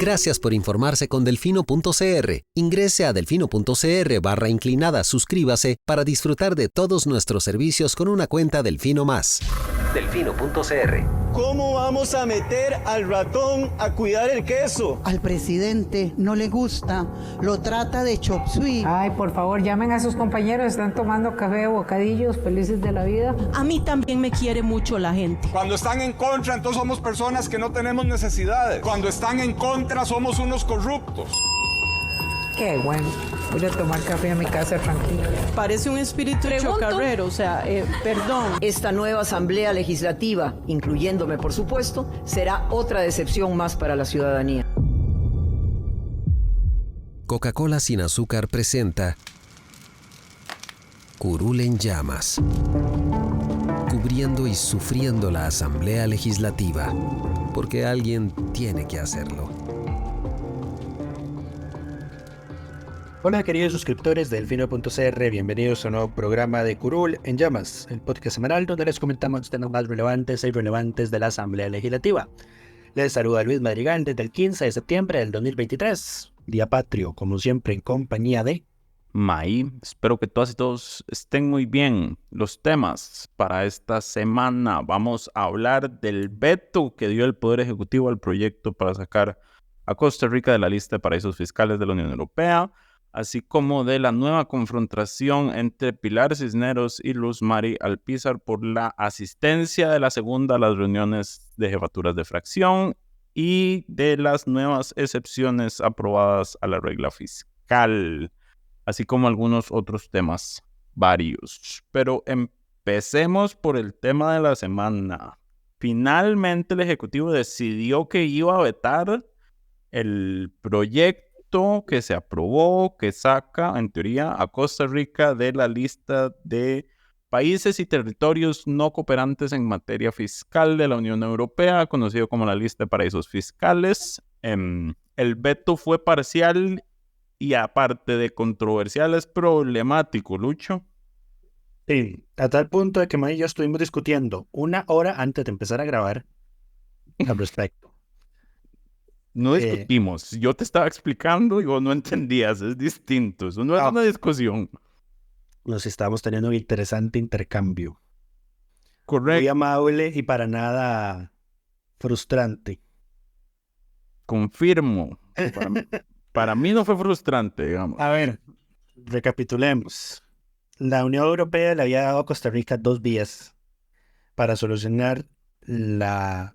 Gracias por informarse con Delfino.cr. Ingrese a delfino.cr/inclinada, suscríbase para disfrutar de todos nuestros servicios con una cuenta Delfino Más. Delfino.cr. ¿Cómo vamos a meter al ratón a cuidar el queso? Al presidente no le gusta, lo trata de chop suey. Ay, por favor, llamen a sus compañeros, están tomando café o bocadillos, felices de la vida. A mí también me quiere mucho la gente. Cuando están en contra, entonces somos personas que no tenemos necesidades. Cuando están en contra, somos unos corruptos. Qué bueno, voy a tomar café a mi casa tranquila. Parece un espíritu chocarrero, perdón. Esta nueva asamblea legislativa, incluyéndome por supuesto, será otra decepción más para la ciudadanía. Coca-Cola sin azúcar presenta Curul en llamas, cubriendo y sufriendo la asamblea legislativa, porque alguien tiene que hacerlo. Hola queridos suscriptores de Delfino.cr, bienvenidos a un nuevo programa de Curul en Llamas, el podcast semanal donde les comentamos los temas más relevantes e irrelevantes de la Asamblea Legislativa. Les saluda Luis Madrigal desde el 15 de septiembre del 2023, día patrio, como siempre en compañía de May. Espero que todas y todos estén muy bien. Los temas para esta semana: vamos a hablar del veto que dio el Poder Ejecutivo al proyecto para sacar a Costa Rica de la lista de paraísos fiscales de la Unión Europea, así como de la nueva confrontación entre Pilar Cisneros y Luz Mari Alpizar por la asistencia de la segunda a las reuniones de jefaturas de fracción y de las nuevas excepciones aprobadas a la regla fiscal, así como algunos otros temas varios. Pero empecemos por el tema de la semana. Finalmente el Ejecutivo decidió que iba a vetar el proyecto que se aprobó, que saca, en teoría, a Costa Rica de la lista de países y territorios no cooperantes en materia fiscal de la Unión Europea, conocido como la lista de paraísos fiscales. El veto fue parcial y, aparte de controversial, es problemático, Lucho. Sí, a tal punto de que May y yo estuvimos discutiendo 1 hora antes de empezar a grabar al respecto. No discutimos, yo te estaba explicando y vos no entendías, es distinto, eso no es una discusión. Nos estamos teniendo un interesante intercambio. Correcto. Muy amable y para nada frustrante. Confirmo. Para mí no fue frustrante, digamos. A ver, recapitulemos. La Unión Europea le había dado a Costa Rica 2 vías para solucionar la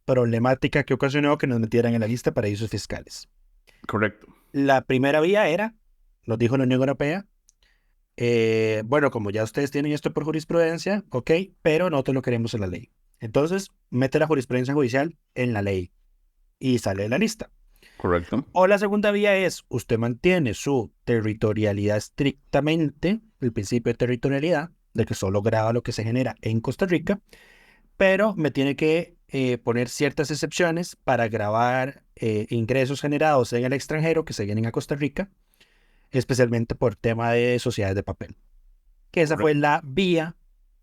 problemática que ocasionó que nos metieran en la lista de paraísos fiscales. Correcto. La primera vía era, nos dijo la Unión Europea, bueno, como ya ustedes tienen esto por jurisprudencia, ok, pero nosotros lo queremos en la ley. Entonces, mete la jurisprudencia judicial en la ley y sale de la lista. Correcto. O la segunda vía es, usted mantiene su territorialidad estrictamente, el principio de territorialidad, de que solo graba lo que se genera en Costa Rica, pero me tiene que poner ciertas excepciones para gravar ingresos generados en el extranjero que se vienen a Costa Rica, especialmente por tema de sociedades de papel. Que esa fue la vía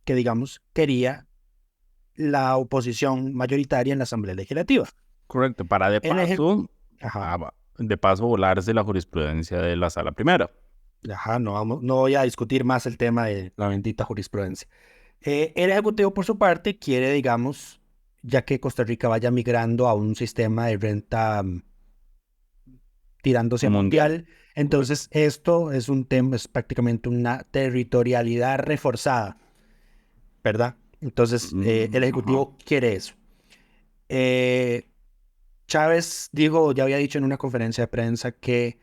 que, digamos, quería la oposición mayoritaria en la Asamblea Legislativa. Correcto, para de paso volarse la jurisprudencia de la Sala Primera. No voy a discutir más el tema de la bendita jurisprudencia. El Ejecutivo, por su parte, quiere, digamos, ya que Costa Rica vaya migrando a un sistema de renta tirándose a mundial. Entonces, esto es un tema, es prácticamente una territorialidad reforzada, ¿verdad? Entonces, el Ejecutivo quiere eso. Chávez ya había dicho en una conferencia de prensa que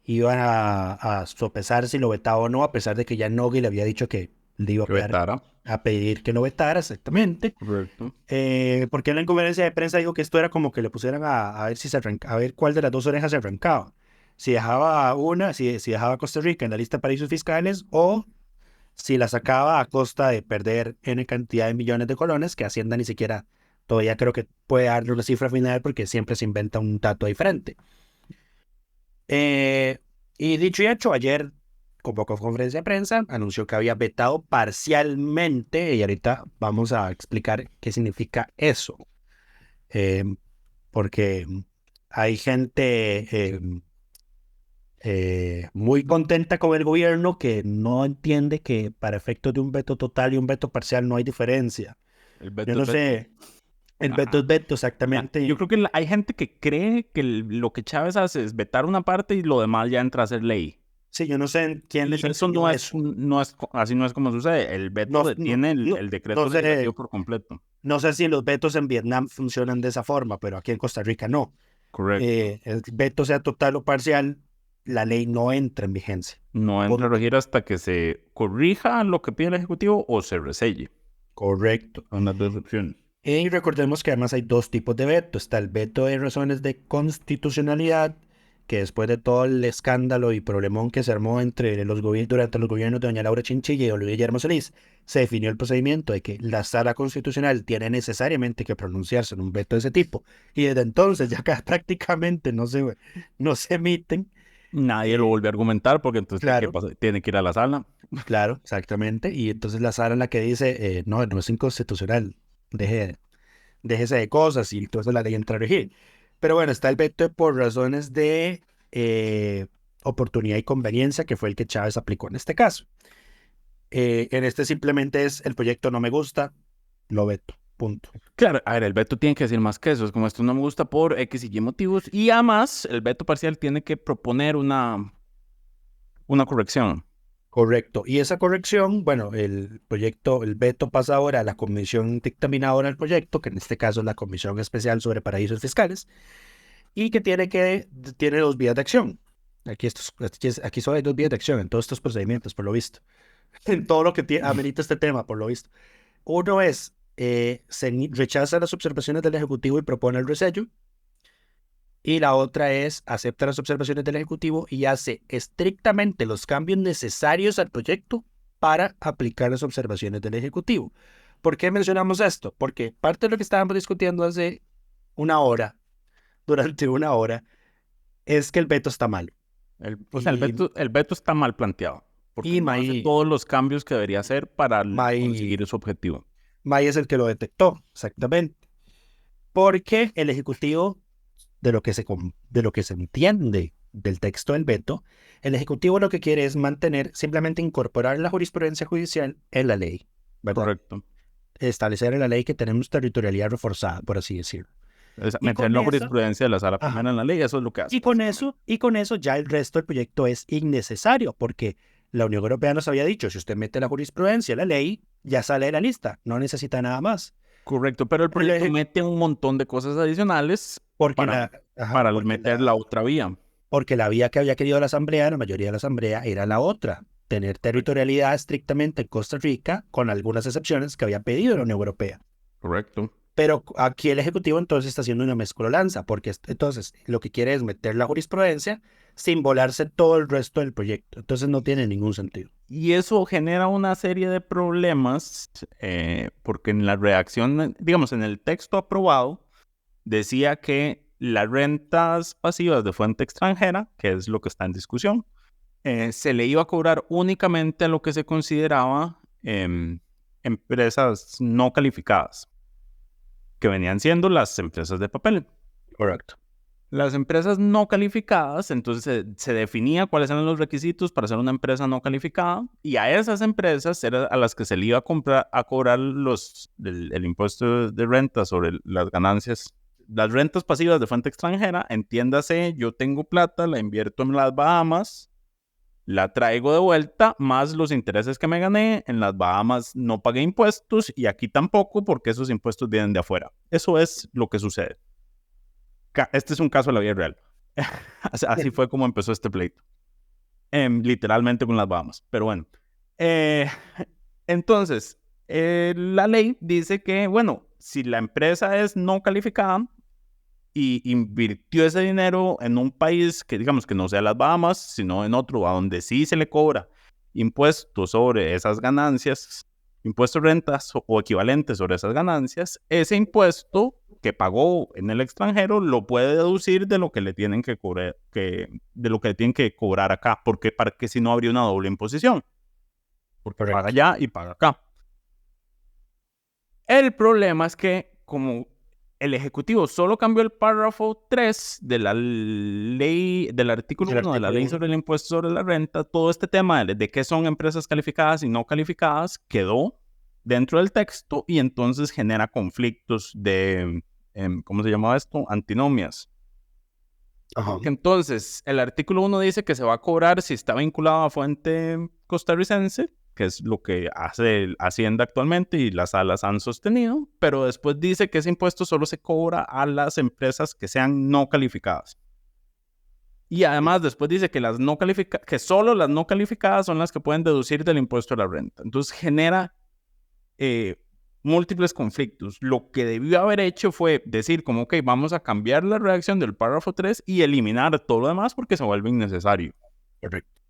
iban a sopesar si lo vetaba o no, a pesar de que ya Nogui le había dicho que le iba a pedir que lo vetara, exactamente. Correcto. Porque en la conferencia de prensa dijo que esto era como que le pusieran a ver si se arranca, a ver cuál de las 2 orejas se arrancaba. Si dejaba si dejaba a Costa Rica en la lista de paraísos fiscales o si la sacaba a costa de perder N cantidad de millones de colones, que Hacienda ni siquiera todavía creo que puede darle una cifra final porque siempre se inventa un dato diferente. Y dicho y hecho, ayer convocó conferencia de prensa, anunció que había vetado parcialmente, y ahorita vamos a explicar qué significa eso. Porque hay gente muy contenta con el gobierno que no entiende que para efectos de un veto total y un veto parcial no hay diferencia. El veto Yo no es veto. sé, el veto Ajá. es veto, exactamente. Yo creo que hay gente que cree que lo que Chávez hace es vetar una parte y lo demás ya entra a ser ley. Sí, yo no sé quién Y les eso enseñó eso. así no es como sucede. El veto No, detiene no, el decreto no sé, legislativo por completo. no sé si los vetos en Vietnam funcionan de esa forma, pero aquí en Costa Rica no. Correcto. El veto sea total o parcial, la ley no entra en vigencia. No entra a Punto. regir hasta que se corrija lo que pide el Ejecutivo o se reselle. Correcto. Son las dos opciones. Y recordemos que además hay dos tipos de veto. Está el veto de razones de constitucionalidad, que después de todo el escándalo y problemón que se armó entre durante los gobiernos de doña Laura Chinchilla y don Luis Guillermo Solís, se definió el procedimiento de que la Sala Constitucional tiene necesariamente que pronunciarse en un veto de ese tipo. Y desde entonces ya prácticamente no se emiten. Nadie lo vuelve a argumentar porque entonces Claro. tiene que ir a la sala. Claro, exactamente. Y entonces la Sala es la que dice, no, no es inconstitucional, déjese de cosas y entonces la ley entra a regir. Pero bueno, está el veto por razones de oportunidad y conveniencia, que fue el que Chávez aplicó en este caso. En este simplemente es el proyecto no me gusta, lo veto, punto. Claro, a ver, el veto tiene que decir más que eso. Es como esto no me gusta por X y Y motivos. Y además, el veto parcial tiene que proponer una corrección. Correcto. Y esa corrección, bueno, el veto pasa ahora a la comisión dictaminadora del proyecto, que en este caso es la Comisión Especial sobre Paraísos Fiscales, y que tiene dos vías de acción. Aquí solo hay dos vías de acción en todos estos procedimientos, por lo visto. En todo lo que amerita este tema, por lo visto. Uno es, rechaza las observaciones del Ejecutivo y propone el resello. Y la otra es, acepta las observaciones del Ejecutivo y hace estrictamente los cambios necesarios al proyecto para aplicar las observaciones del Ejecutivo. ¿Por qué mencionamos esto? Porque parte de lo que estábamos discutiendo hace durante una hora, es que el veto está mal. El veto está mal planteado. Porque Y no hace todos los cambios que debería hacer para conseguir su objetivo. May es el que lo detectó, exactamente. Porque el Ejecutivo, de lo que se entiende del texto del veto, el Ejecutivo lo que quiere es simplemente incorporar la jurisprudencia judicial en la ley, ¿verdad? Correcto. Establecer en la ley que tenemos territorialidad reforzada, por así decirlo. Meter la jurisprudencia de la sala primera en la ley, eso es lo que hace. Y con eso ya el resto del proyecto es innecesario, porque la Unión Europea nos había dicho, si usted mete la jurisprudencia en la ley, ya sale de la lista, no necesita nada más. Correcto, pero el proyecto mete un montón de cosas adicionales para meter la otra vía. Porque la vía que había querido la Asamblea, la mayoría de la Asamblea, era la otra, tener territorialidad estrictamente en Costa Rica, con algunas excepciones que había pedido la Unión Europea. Correcto. Pero aquí el Ejecutivo entonces está haciendo una mezcolanza, porque entonces lo que quiere es meter la jurisprudencia sin volarse todo el resto del proyecto. Entonces no tiene ningún sentido. Y eso genera una serie de problemas, porque en la redacción, digamos, en el texto aprobado, decía que las rentas pasivas de fuente extranjera, que es lo que está en discusión, se le iba a cobrar únicamente a lo que se consideraba empresas no calificadas, que venían siendo las empresas de papel. Correcto. Las empresas no calificadas, entonces se definía cuáles eran los requisitos para ser una empresa no calificada, y a esas empresas era a las que se le iba a cobrar el impuesto de renta sobre las ganancias. Las rentas pasivas de fuente extranjera, entiéndase, yo tengo plata, la invierto en las Bahamas, la traigo de vuelta, más los intereses que me gané. En las Bahamas no pagué impuestos y aquí tampoco, porque esos impuestos vienen de afuera. Eso es lo que sucede. Este es un caso de la vida real. Así fue como empezó este pleito. Literalmente con las Bahamas. Pero bueno. Entonces, la ley dice que, bueno, si la empresa es no calificada y invirtió ese dinero en un país que, digamos, que no sea las Bahamas, sino en otro, a donde sí se le cobra impuestos sobre esas ganancias, impuestos de rentas o equivalentes sobre esas ganancias, ese impuesto que pagó en el extranjero lo puede deducir de lo que le tienen que cobrar, de lo que le tienen que cobrar acá, porque para que si no habría una doble imposición, porque paga allá y paga acá. El problema es que como el Ejecutivo solo cambió el párrafo 3 de la ley, del artículo 1 de la ley sobre el impuesto sobre la renta. Todo este tema de qué son empresas calificadas y no calificadas quedó dentro del texto y entonces genera conflictos de, ¿cómo se llamaba esto? Antinomias. Ajá. Entonces, el artículo 1 dice que se va a cobrar si está vinculado a fuente costarricense, que es lo que hace Hacienda actualmente y las salas han sostenido, pero después dice que ese impuesto solo se cobra a las empresas que sean no calificadas. Y además después dice que que solo las no calificadas son las que pueden deducir del impuesto a la renta. Entonces genera múltiples conflictos. Lo que debió haber hecho fue decir como, ok, vamos a cambiar la redacción del párrafo 3 y eliminar todo lo demás porque se vuelve innecesario. Correcto.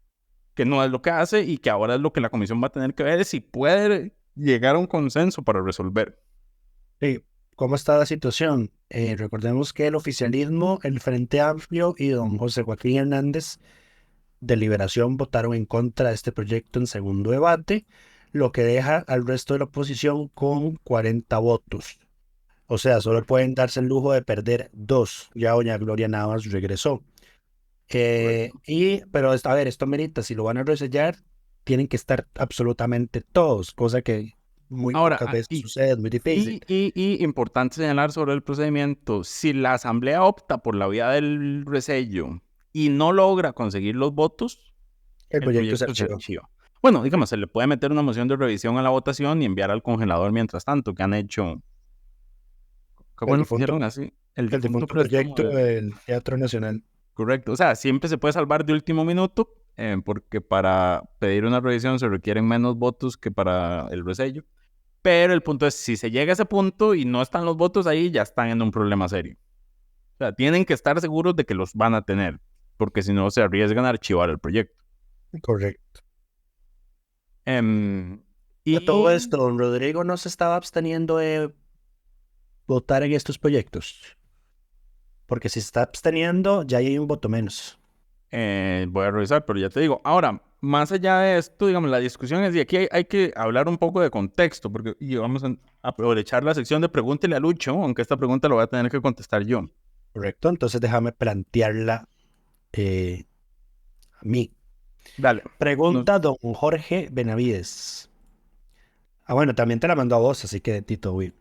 Que no es lo que hace y que ahora es lo que la comisión va a tener que ver si puede llegar a un consenso para resolver. Sí. ¿Cómo está la situación? Recordemos que el oficialismo, el Frente Amplio y don José Joaquín Hernández de Liberación votaron en contra de este proyecto en segundo debate, lo que deja al resto de la oposición con 40 votos. O sea, solo pueden darse el lujo de perder 2. Ya doña Gloria Navas regresó. Pero a ver, esto merita, si lo van a resellar, tienen que estar absolutamente todos, cosa que muy pocas veces sucede, es muy difícil. Y importante señalar sobre el procedimiento, si la Asamblea opta por la vía del resello y no logra conseguir los votos, el proyecto se archiva. Bueno, digamos, se le puede meter una moción de revisión a la votación y enviar al congelador mientras tanto, que han hecho... El difunto proyecto del Teatro Nacional. Correcto, o sea, siempre se puede salvar de último minuto, porque para pedir una revisión se requieren menos votos que para el resello. Pero el punto es, si se llega a ese punto y no están los votos ahí, ya están en un problema serio. O sea, tienen que estar seguros de que los van a tener, porque si no se arriesgan a archivar el proyecto. Correcto. Y a todo esto, don Rodrigo no se estaba absteniendo de votar en estos proyectos. Porque si se está absteniendo, ya hay un voto menos. Voy a revisar, pero ya te digo. Ahora, más allá de esto, digamos, la discusión es, y aquí hay que hablar un poco de contexto, porque vamos a aprovechar la sección de Pregúntele a Lucho, aunque esta pregunta la voy a tener que contestar yo. Correcto, entonces déjame plantearla a mí. Dale. Pregunta don Jorge Benavides. Bueno, también te la mandó a vos, así que Tito, güey.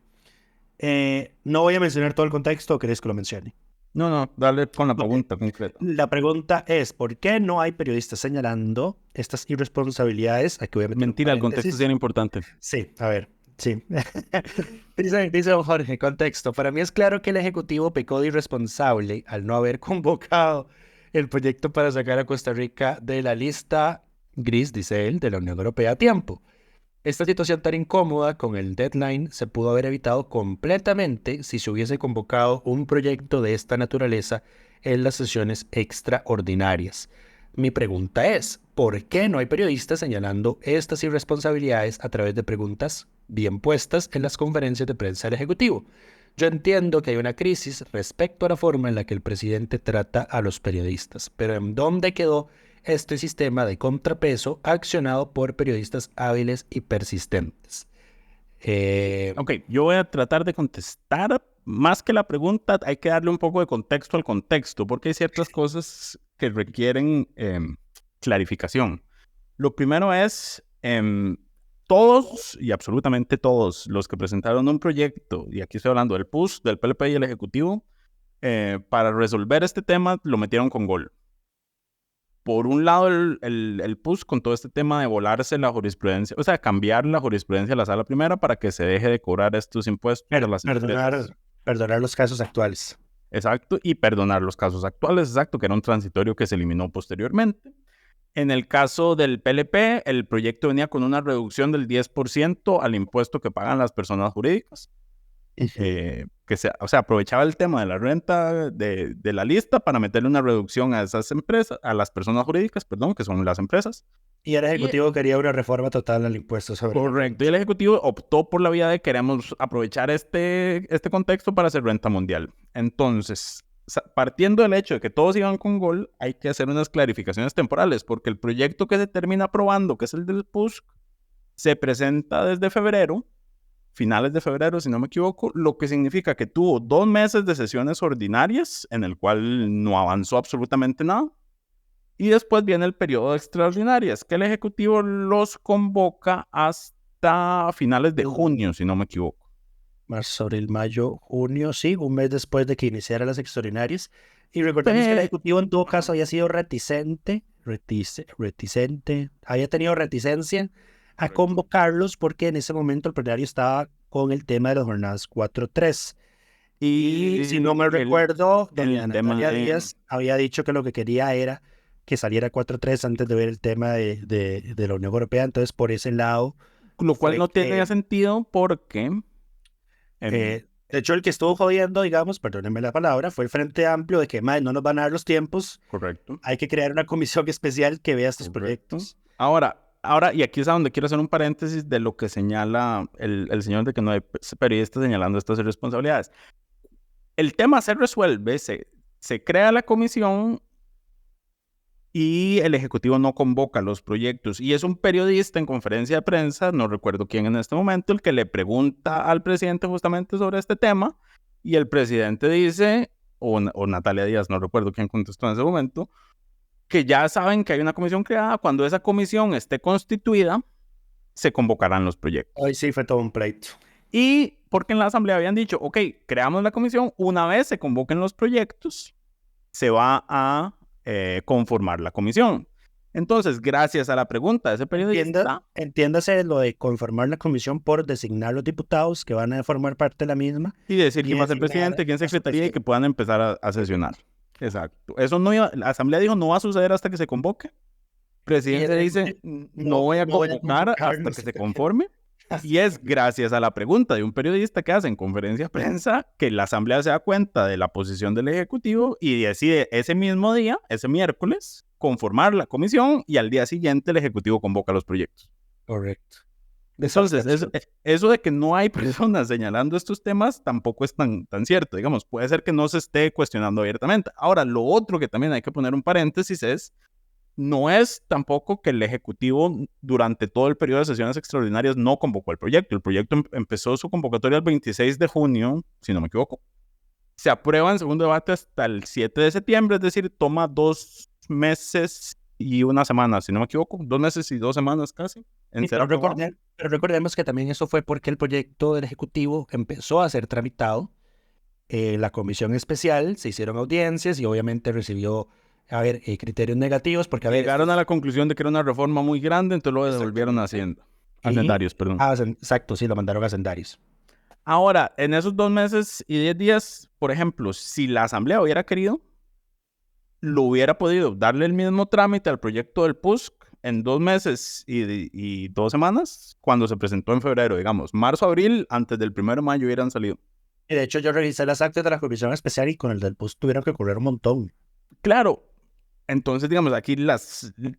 No voy a mencionar todo el contexto, ¿o querés que lo mencione? No, dale con la pregunta concreta. La pregunta es, ¿por qué no hay periodistas señalando estas irresponsabilidades? Aquí voy a meter mentira, el contexto es bien importante. Sí, a ver, sí. dice don Jorge, contexto. Para mí es claro que el Ejecutivo pecó de irresponsable al no haber convocado el proyecto para sacar a Costa Rica de la lista gris, dice él, de la Unión Europea a tiempo. Esta situación tan incómoda con el deadline se pudo haber evitado completamente si se hubiese convocado un proyecto de esta naturaleza en las sesiones extraordinarias. Mi pregunta es, ¿por qué no hay periodistas señalando estas irresponsabilidades a través de preguntas bien puestas en las conferencias de prensa del Ejecutivo? Yo entiendo que hay una crisis respecto a la forma en la que el presidente trata a los periodistas, pero ¿en dónde quedó este sistema de contrapeso accionado por periodistas hábiles y persistentes? Ok, yo voy a tratar de contestar. Más que la pregunta, hay que darle un poco de contexto al contexto, porque hay ciertas cosas que requieren clarificación. Lo primero es, todos y absolutamente todos los que presentaron un proyecto, y aquí estoy hablando del PUS, del PLP y el Ejecutivo, para resolver este tema lo metieron con gol. Por un lado, el PUS con todo este tema de volarse la jurisprudencia, o sea, cambiar la jurisprudencia de la Sala Primera para que se deje de cobrar estos impuestos. Perdonar los casos actuales. Exacto, y perdonar los casos actuales, exacto, que era un transitorio que se eliminó posteriormente. En el caso del PLP, el proyecto venía con una reducción del 10% al impuesto que pagan las personas jurídicas. Aprovechaba el tema de la renta de la lista para meterle una reducción a esas empresas, a las personas jurídicas, perdón, que son las empresas. Y el Ejecutivo quería una reforma total al impuesto sobre... Correcto, y el Ejecutivo optó por la vía de queremos aprovechar este contexto para hacer renta mundial. Entonces, partiendo del hecho de que todos iban con gol, hay que hacer unas clarificaciones temporales, porque el proyecto que se termina aprobando, que es el del PUSC, se presenta desde febrero, finales de febrero, si no me equivoco, lo que significa que tuvo 2 meses de sesiones ordinarias en el cual no avanzó absolutamente nada. Y después viene el periodo de extraordinarias, que el Ejecutivo los convoca hasta finales de junio, si no me equivoco. Marzo, abril, mayo, junio, sí, un mes después de que iniciaran las extraordinarias. Y recordemos que el Ejecutivo en todo caso había sido reticente, había tenido reticencia a convocarlos porque en ese momento el plenario estaba con el tema de las jornadas 4-3. Y si no me recuerdo, doña Natalia Díaz había dicho que lo que quería era que saliera 4-3 antes de ver el tema de la Unión Europea. Entonces, por ese lado... Lo cual no tenía sentido porque... de hecho, el que estuvo jodiendo, digamos, perdónenme la palabra, fue el Frente Amplio de que no nos van a dar los tiempos. Correcto. Hay que crear una comisión especial que vea estos proyectos. Ahora, y aquí es a donde quiero hacer un paréntesis de lo que señala el señor de que no hay periodistas señalando estas irresponsabilidades. El tema se resuelve, se crea la comisión y el Ejecutivo no convoca los proyectos. Y es un periodista en conferencia de prensa, no recuerdo quién en este momento, el que le pregunta al presidente justamente sobre este tema. Y el presidente dice, o Natalia Díaz, no recuerdo quién contestó en ese momento, que ya saben que hay una comisión creada. Cuando esa comisión esté constituida, se convocarán los proyectos. Hoy sí fue todo un pleito. Y porque en la asamblea habían dicho, ok, creamos la comisión, una vez se convoquen los proyectos, se va a conformar la comisión. Entonces, gracias a la pregunta de ese periodista... Entiéndase lo de conformar la comisión por designar los diputados que van a formar parte de la misma. Y decir quién va a ser presidente, quién secretaría y que puedan empezar a sesionar. Exacto. Eso no iba, la asamblea dijo, no va a suceder hasta que se convoque. El presidente dice, no voy a convocar hasta que se conforme. Y es gracias a la pregunta de un periodista que hace en conferencia de prensa que la asamblea se da cuenta de la posición del Ejecutivo y decide ese mismo día, ese miércoles, conformar la comisión y al día siguiente el Ejecutivo convoca los proyectos. Correcto. Entonces, eso de que no hay personas señalando estos temas tampoco es tan cierto. Digamos, puede ser que no se esté cuestionando abiertamente. Ahora, lo otro que también hay que poner un paréntesis es, no es tampoco que el Ejecutivo durante todo el periodo de sesiones extraordinarias no convocó el proyecto. El proyecto empezó su convocatoria el 26 de junio, si no me equivoco. Se aprueba en segundo debate hasta el 7 de septiembre, es decir, toma 2 meses y una semana, si no me equivoco. 2 meses y 2 semanas casi. Pero recordemos que también eso fue porque el proyecto del Ejecutivo empezó a ser tramitado. La comisión especial, se hicieron audiencias y obviamente recibió... criterios negativos, porque llegaron a la conclusión de que era una reforma muy grande, entonces lo devolvieron a Hacienda. Hacendarios, perdón. Exacto, sí, lo mandaron a Hacendarios. Ahora, en esos 2 meses y 10 días, por ejemplo, si la asamblea hubiera querido, lo hubiera podido darle el mismo trámite al proyecto del PUSC en 2 meses y 2 semanas, cuando se presentó en febrero, digamos, marzo, abril, antes del 1 de mayo hubieran salido. Y de hecho, yo revisé las actas de la comisión especial y con el del PUSC tuvieron que correr un montón. Claro. Entonces, digamos, aquí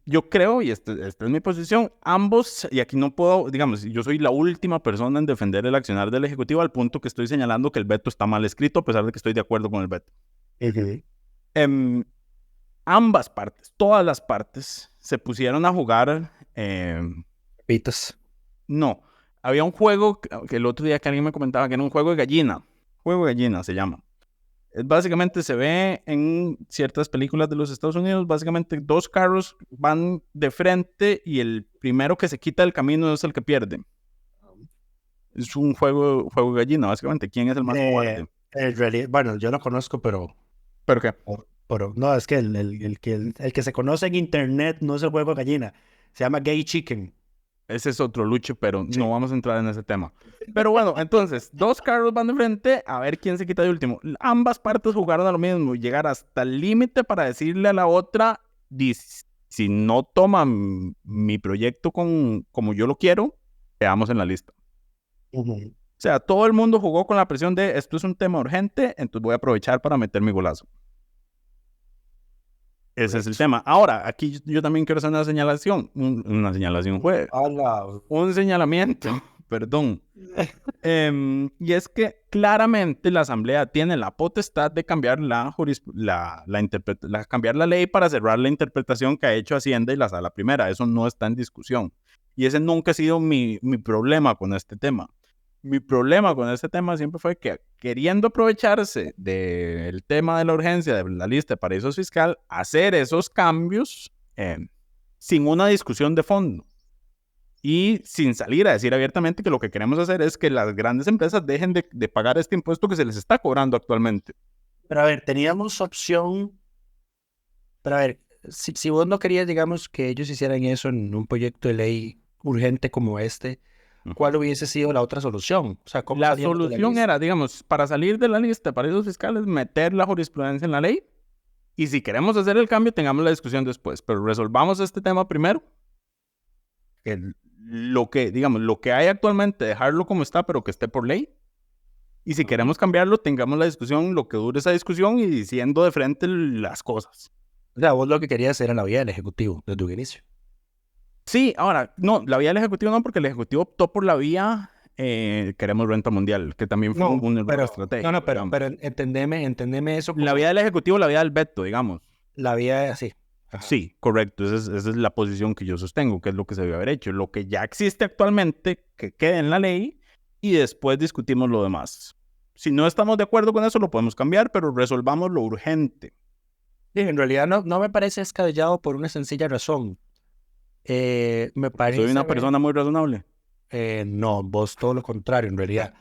yo creo, y esta es mi posición, ambos, y aquí no puedo, digamos, yo soy la última persona en defender el accionar del Ejecutivo al punto que estoy señalando que el veto está mal escrito, a pesar de que estoy de acuerdo con el veto. Ambas partes, todas las partes, se pusieron a jugar... Pitos. No, había un juego que el otro día que alguien me comentaba que era un juego de gallina. Juego de gallina se llama. Básicamente se ve en ciertas películas de los Estados Unidos, básicamente 2 carros van de frente y el primero que se quita del camino es el que pierde. Es un juego de gallina, básicamente. ¿Quién es el más fuerte? Bueno, yo lo conozco, pero... ¿Pero qué? Pero no, es que el que se conoce en internet no es el juego de gallina. Se llama Gay Chicken. Ese es otro lucho, pero sí, no vamos a entrar en ese tema. Pero bueno, entonces, 2 carros van de frente a ver quién se quita de último. Ambas partes jugaron a lo mismo, llegar hasta el límite para decirle a la otra, si no toman mi proyecto como yo lo quiero, quedamos en la lista. O sea, todo el mundo jugó con la presión de, esto es un tema urgente, entonces voy a aprovechar para meter mi golazo. Ese es el tema. Ahora, aquí yo también quiero hacer una señalación. Un señalamiento, perdón. Y es que claramente la Asamblea tiene la potestad de cambiar cambiar la ley para cerrar la interpretación que ha hecho Hacienda y la Sala Primera. Eso no está en discusión. Y ese nunca ha sido mi problema con este tema. Mi problema con este tema siempre fue que queriendo aprovecharse del tema de la urgencia de la lista de paraísos fiscal, hacer esos cambios sin una discusión de fondo y sin salir a decir abiertamente que lo que queremos hacer es que las grandes empresas dejen de pagar este impuesto que se les está cobrando actualmente. Pero a ver, teníamos opción. Pero a ver, si vos no querías, digamos, que ellos hicieran eso en un proyecto de ley urgente como este, ¿cuál hubiese sido la otra solución? O sea, ¿cómo La salíamos de la solución lista? era, digamos, para salir de la lista de paraísos fiscales, meter la jurisprudencia en la ley y si queremos hacer el cambio, tengamos la discusión después, pero resolvamos este tema primero. Lo que hay actualmente, dejarlo como está, pero que esté por ley. Y si queremos cambiarlo, tengamos la discusión, lo que dure esa discusión y diciendo de frente las cosas. O sea, vos lo que querías era la vía del Ejecutivo desde un inicio. Sí, ahora, no, la vía del Ejecutivo no, porque el Ejecutivo optó por la vía queremos renta mundial, que también fue un error estratégico. No, pero entendeme eso. La vía del Ejecutivo, la vía del veto, digamos. La vía, sí. Ajá. Sí, correcto. Esa es la posición que yo sostengo, que es lo que se debe haber hecho. Lo que ya existe actualmente, que quede en la ley y después discutimos lo demás. Si no estamos de acuerdo con eso, lo podemos cambiar, pero resolvamos lo urgente. Sí, en realidad no me parece descabellado por una sencilla razón. Me parece... Soy una persona muy razonable. No, vos todo lo contrario, en realidad.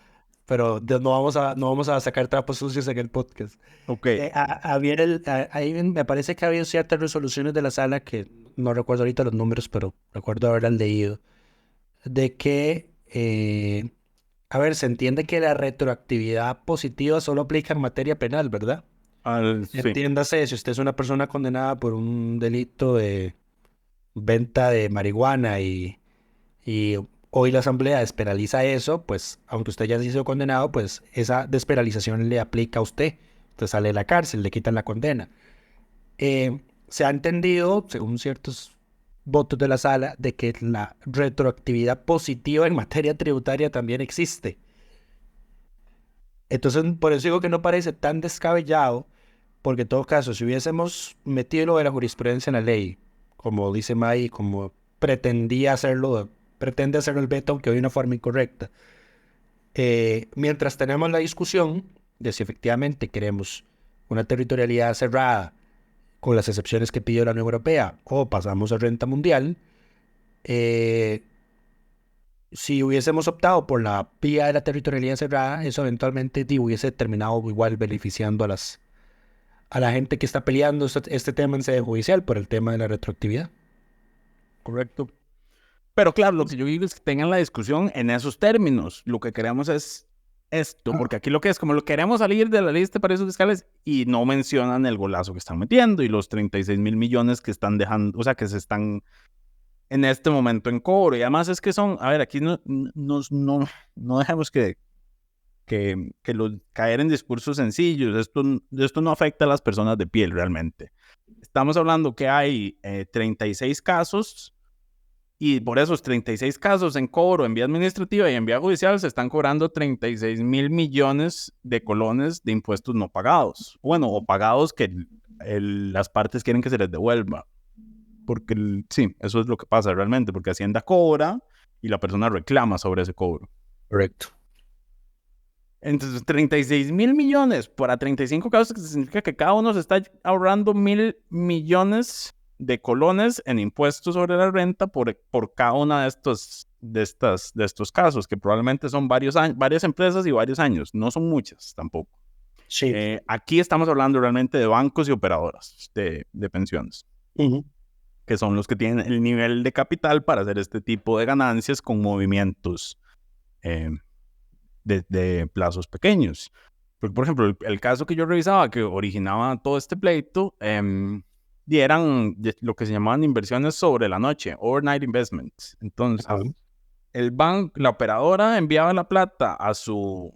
Pero no vamos a sacar trapos sucios en el podcast. Ok. Ahí me parece que había ciertas resoluciones de la sala que no recuerdo ahorita los números, pero recuerdo haberlas leído. De que, a ver, se entiende que la retroactividad positiva solo aplica en materia penal, ¿verdad? Sí. Entiéndase, si usted es una persona condenada por un delito de venta de marihuana y hoy la Asamblea despenaliza eso, pues aunque usted ya ha sido condenado, pues esa despenalización le aplica a usted. Usted sale de la cárcel, le quitan la condena. Se ha entendido, según ciertos votos de la sala, de que la retroactividad positiva en materia tributaria también existe. Entonces, por eso digo que no parece tan descabellado, porque en todo caso, si hubiésemos metido lo de la jurisprudencia en la ley, como dice May, como pretende hacerlo el veto, aunque de una forma incorrecta. Mientras tenemos la discusión de si efectivamente queremos una territorialidad cerrada con las excepciones que pidió la Unión Europea o pasamos a renta mundial, si hubiésemos optado por la vía de la territorialidad cerrada, eso eventualmente hubiese terminado igual beneficiando a la gente que está peleando este tema en sede judicial por el tema de la retroactividad. Correcto. Pero claro, lo que yo digo es que tengan la discusión en esos términos. Lo que queremos es esto, porque aquí lo que es como lo queremos salir de la lista de paraísos fiscales y no mencionan el golazo que están metiendo y los 36,000 millones que están dejando, o sea, que se están en este momento en cobro. Y además es que son, a ver, aquí no dejemos caer en discursos sencillos. Esto no afecta a las personas de piel realmente. Estamos hablando que hay 36 casos. Y por esos 36 casos en cobro, en vía administrativa y en vía judicial, se están cobrando 36,000 millones de colones de impuestos no pagados. Bueno, o pagados que las partes quieren que se les devuelva. Porque sí, eso es lo que pasa realmente, porque Hacienda cobra y la persona reclama sobre ese cobro. Correcto. Entonces, 36,000 millones para 35 casos, que significa que cada uno se está ahorrando 1,000 millones de colones en impuestos sobre la renta por cada una de estos casos, que probablemente son varias empresas y varios años, no son muchas tampoco. Sí. Aquí estamos hablando realmente de bancos y operadoras de pensiones, que son los que tienen el nivel de capital para hacer este tipo de ganancias con movimientos de plazos pequeños. Porque, por ejemplo, el caso que yo revisaba que originaba todo este pleito, y eran lo que se llamaban inversiones sobre la noche, overnight investments. Entonces, la operadora enviaba la plata a su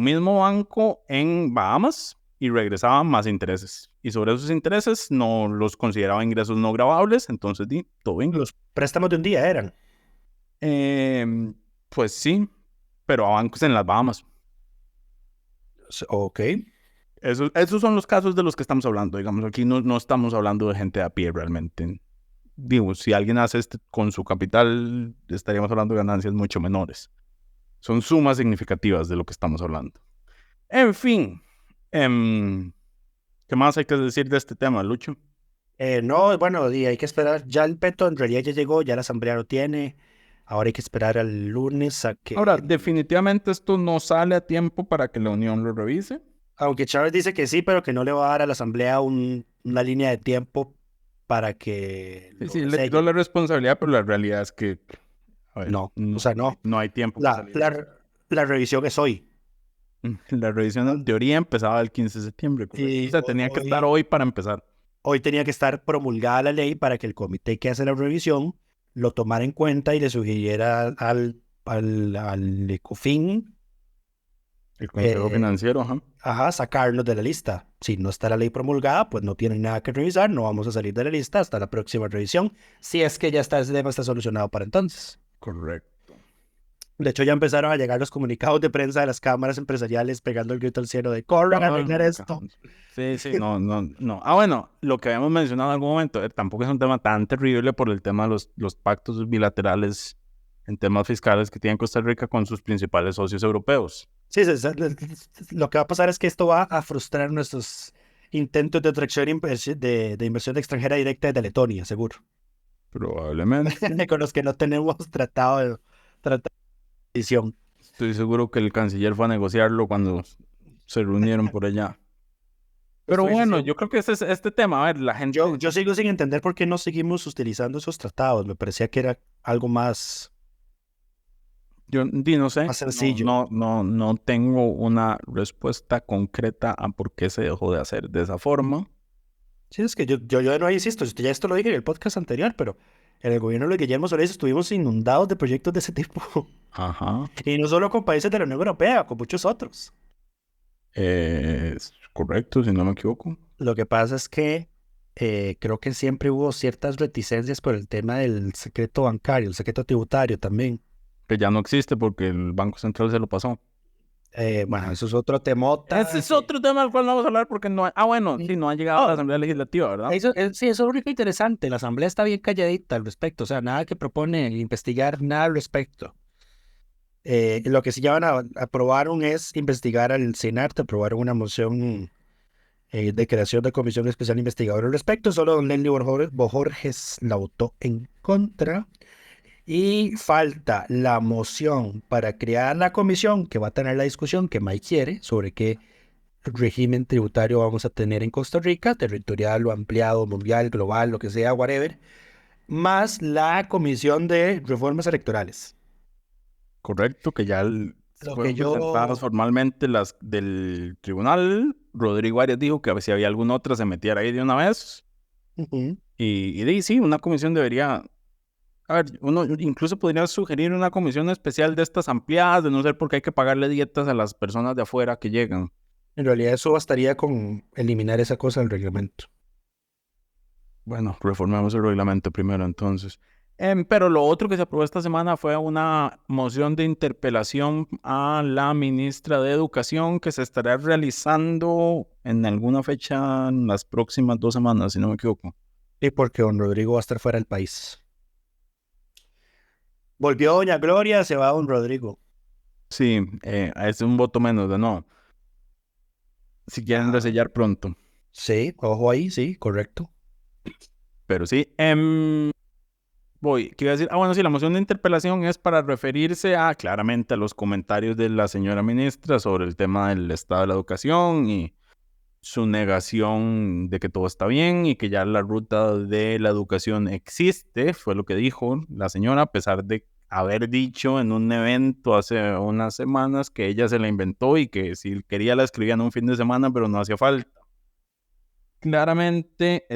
mismo banco en Bahamas y regresaban más intereses. Y sobre esos intereses no los consideraba ingresos no gravables, entonces todo bien. Los préstamos de un día eran. Pues sí, pero a bancos en las Bahamas. Ok. Esos son los casos de los que estamos hablando. Digamos, aquí no estamos hablando de gente a pie realmente. Digo, si alguien hace con su capital, estaríamos hablando de ganancias mucho menores. Son sumas significativas de lo que estamos hablando. En fin, ¿qué más hay que decir de este tema, Lucho? No, bueno, hay que esperar. Ya el peto en realidad ya llegó, ya la asamblea lo tiene. Ahora hay que esperar al lunes a que... Ahora, definitivamente esto no sale a tiempo para que la Unión lo revise. Aunque Chávez dice que sí, pero que no le va a dar a la asamblea una línea de tiempo para que... Sí, le tiró la responsabilidad, pero la realidad es que... A ver, No, o sea, no. No hay tiempo para salir. La revisión es hoy. La revisión en teoría empezaba el 15 de septiembre. Y o sea, tenía que estar hoy para empezar. Hoy tenía que estar promulgada la ley para que el comité que hace la revisión lo tomara en cuenta y le sugiriera al ECOFIN, El Consejo Financiero, sacarnos de la lista. Si no está la ley promulgada, pues no tienen nada que revisar, no vamos a salir de la lista hasta la próxima revisión, si es que ya ese tema está solucionado para entonces. Correcto. De hecho, ya empezaron a llegar los comunicados de prensa de las cámaras empresariales pegando el grito al cielo de corran a arreglar esto. Sí, no. Bueno, lo que habíamos mencionado en algún momento, tampoco es un tema tan terrible por el tema de los pactos bilaterales en temas fiscales que tiene Costa Rica con sus principales socios europeos. Sí, lo que va a pasar es que esto va a frustrar nuestros intentos de atracción de inversión extranjera directa de Letonia, seguro. Probablemente. Con los que no tenemos tratado de edición. Estoy seguro que el canciller fue a negociarlo cuando se reunieron por allá. Pero bueno, yo creo que este tema, a ver, la gente... Yo sigo sin entender por qué no seguimos utilizando esos tratados. Me parecía que era algo más... Yo no sé. Más sencillo. No tengo una respuesta concreta a por qué se dejó de hacer de esa forma. Sí, es que yo no insisto, ya esto lo dije en el podcast anterior, pero en el gobierno de Guillermo Solís estuvimos inundados de proyectos de ese tipo. Ajá. Y no solo con países de la Unión Europea, con muchos otros. Es correcto, si no me equivoco. Lo que pasa es que creo que siempre hubo ciertas reticencias por el tema del secreto bancario, el secreto tributario también. Que ya no existe porque el Banco Central se lo pasó. Bueno, eso es otro temota. Ese es otro tema del cual no vamos a hablar porque no hay... sí, no ha llegado a la Asamblea Legislativa, ¿verdad? Sí, eso es lo único interesante. La Asamblea está bien calladita al respecto. O sea, nada que propone investigar nada al respecto. Lo que sí ya van a aprobaron es investigar al Senat, aprobaron una moción de creación de comisión especial investigadora al respecto. Solo don Lenny Bojorges la votó en contra. Y falta la moción para crear la comisión que va a tener la discusión que Mike quiere sobre qué régimen tributario vamos a tener en Costa Rica, territorial o ampliado, mundial, global, lo que sea, whatever, más la comisión de reformas electorales. Correcto, que ya fueron presentadas formalmente las del tribunal. Rodrigo Arias dijo que si había alguna otra se metiera ahí de una vez. Y sí, una comisión debería... A ver, uno incluso podría sugerir una comisión especial de estas ampliadas, de no ser porque hay que pagarle dietas a las personas de afuera que llegan. En realidad eso bastaría con eliminar esa cosa del reglamento. Bueno, reformemos el reglamento primero entonces. Pero lo otro que se aprobó esta semana fue una moción de interpelación a la ministra de Educación que se estará realizando en alguna fecha en las próximas 2 semanas, si no me equivoco. Y porque don Rodrigo va a estar fuera del país. Volvió doña Gloria, se va don Rodrigo. Sí, es un voto menos de no. Si quieren resellar pronto. Sí, ojo ahí, sí, correcto. Pero sí, ¿qué iba a decir? Bueno, sí, la moción de interpelación es para referirse claramente a los comentarios de la señora ministra sobre el tema del estado de la educación y su negación de que todo está bien y que ya la ruta de la educación existe, fue lo que dijo la señora, a pesar de haber dicho en un evento hace unas semanas que ella se la inventó y que si quería la escribía en un fin de semana, pero no hacía falta. Claramente,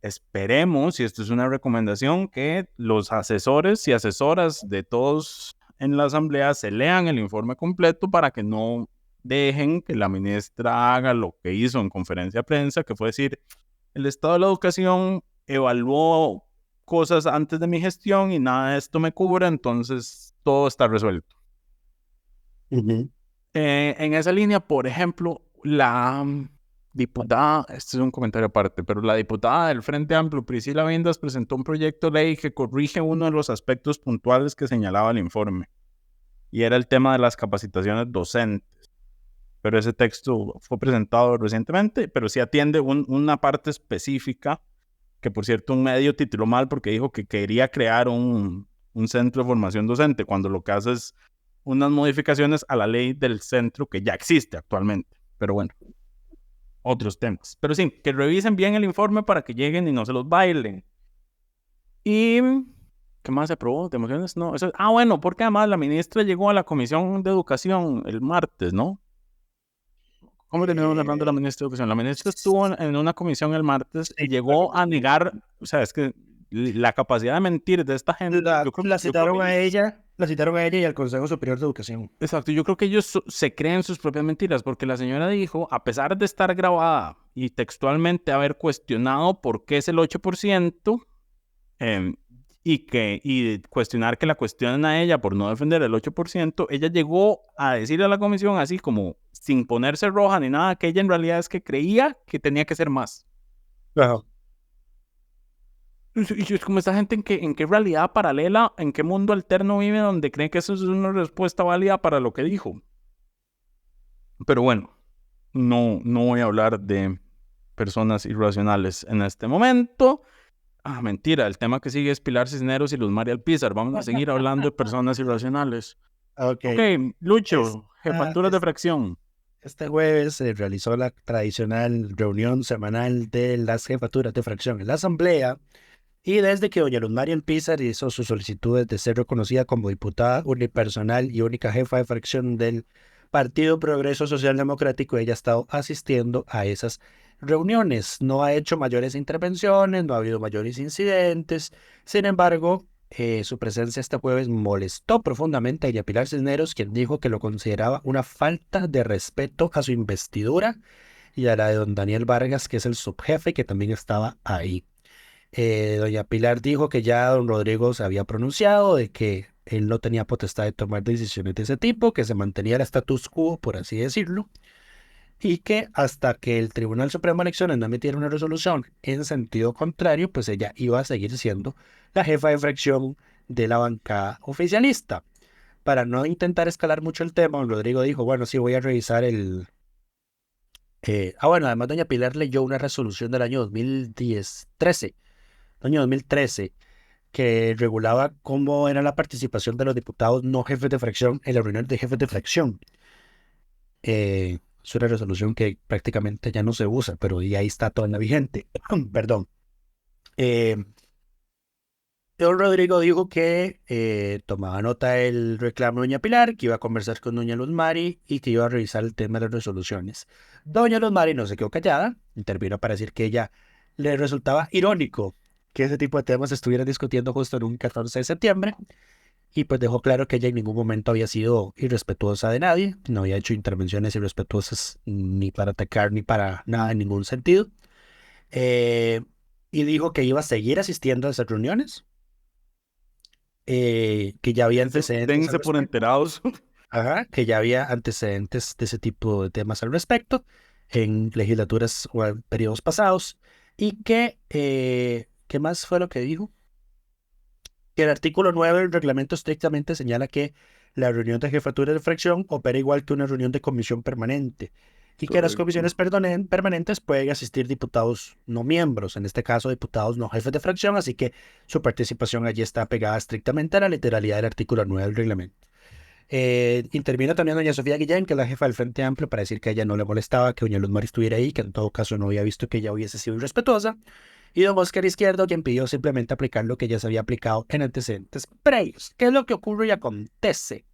esperemos, y esto es una recomendación, que los asesores y asesoras de todos en la asamblea se lean el informe completo para que no dejen que la ministra haga lo que hizo en conferencia de prensa, que fue decir, el estado de la educación evaluó cosas antes de mi gestión y nada de esto me cubre, entonces todo está resuelto. En esa línea, por ejemplo, la diputada, este es un comentario aparte, pero la diputada del Frente Amplio, Priscila Vindas, presentó un proyecto de ley que corrige uno de los aspectos puntuales que señalaba el informe. y era el tema de las capacitaciones docentes. Pero ese texto fue presentado recientemente, pero sí atiende una parte específica, que por cierto un medio tituló mal porque dijo que quería crear un centro de formación docente, cuando lo que hace es unas modificaciones a la ley del centro que ya existe actualmente. Pero bueno, otros temas. Pero sí, que revisen bien el informe para que lleguen y no se los bailen. Y ¿qué más se aprobó? ¿De emociones? No, eso. Bueno, porque además la ministra llegó a la Comisión de Educación el martes, ¿no? ¿Cómo terminamos hablando de la ministra de Educación? La ministra estuvo en una comisión el martes y llegó a negar, o sea, es que la capacidad de mentir de esta gente. La citaron a ella y al Consejo Superior de Educación. Exacto, yo creo que ellos se creen sus propias mentiras, porque la señora dijo, a pesar de estar grabada y textualmente haber cuestionado por qué es el 8%, y cuestionar que la cuestionen a ella por no defender el 8%, ella llegó a decirle a la comisión, así como sin ponerse roja ni nada, que ella en realidad es que creía que tenía que ser más. Ajá. Y es como esta gente en qué realidad paralela, en qué mundo alterno vive donde cree que eso es una respuesta válida para lo que dijo. Pero bueno, no voy a hablar de personas irracionales en este momento. Mentira, el tema que sigue es Pilar Cisneros y Luz María Alpizar. Vamos a seguir hablando de personas irracionales. Ok, Lucho, jefaturas de fracción. Este jueves se realizó la tradicional reunión semanal de las jefaturas de fracción en la Asamblea, y desde que doña Luz María Alpizar hizo sus solicitudes de ser reconocida como diputada unipersonal y única jefa de fracción del Partido Progreso Social Democrático, ella ha estado asistiendo a esas reuniones. No ha hecho mayores intervenciones, no ha habido mayores incidentes. Sin embargo, su presencia este jueves molestó profundamente a ella Pilar Cisneros, quien dijo que lo consideraba una falta de respeto a su investidura y a la de don Daniel Vargas, que es el subjefe, que también estaba ahí. Doña Pilar dijo que ya don Rodrigo se había pronunciado de que él no tenía potestad de tomar decisiones de ese tipo, que se mantenía el status quo, por así decirlo, y que hasta que el Tribunal Supremo de Elecciones no emitiera una resolución en sentido contrario, pues ella iba a seguir siendo la jefa de fracción de la bancada oficialista. Para no intentar escalar mucho el tema, don Rodrigo dijo, bueno, sí, voy a revisar el... además doña Pilar leyó una resolución del año 2013, que regulaba cómo era la participación de los diputados no jefes de fracción en las reuniones de jefes de fracción. Es una resolución que prácticamente ya no se usa, pero y ahí está toda la vigente. Perdón. Don Rodrigo dijo que tomaba nota del reclamo de doña Pilar, que iba a conversar con doña Luz Mari y que iba a revisar el tema de las resoluciones. Doña Luz Mari no se quedó callada, intervino para decir que ella le resultaba irónico que ese tipo de temas se estuvieran discutiendo justo en un 14 de septiembre, y pues dejó claro que ella en ningún momento había sido irrespetuosa de nadie, no había hecho intervenciones irrespetuosas ni para atacar ni para nada en ningún sentido, y dijo que iba a seguir asistiendo a esas reuniones, que ya había antecedentes. Dense por enterados. Ajá, que ya había antecedentes de ese tipo de temas al respecto en legislaturas o en periodos pasados, y que, ¿qué más fue lo que dijo? Que el artículo 9 del reglamento estrictamente señala que la reunión de jefatura de fracción opera igual que una reunión de comisión permanente, y que a las comisiones permanentes pueden asistir diputados no miembros, en este caso diputados no jefes de fracción, así que su participación allí está pegada estrictamente a la literalidad del artículo 9 del reglamento. Intervino también doña Sofía Guillén, que es la jefa del Frente Amplio, para decir que a ella no le molestaba que doña Luz Mari estuviera ahí, que en todo caso no había visto que ella hubiese sido irrespetuosa, y don Oscar Izquierdo, quien pidió simplemente aplicar lo que ya se había aplicado en antecedentes previos. ¿Qué es lo que ocurre y acontece?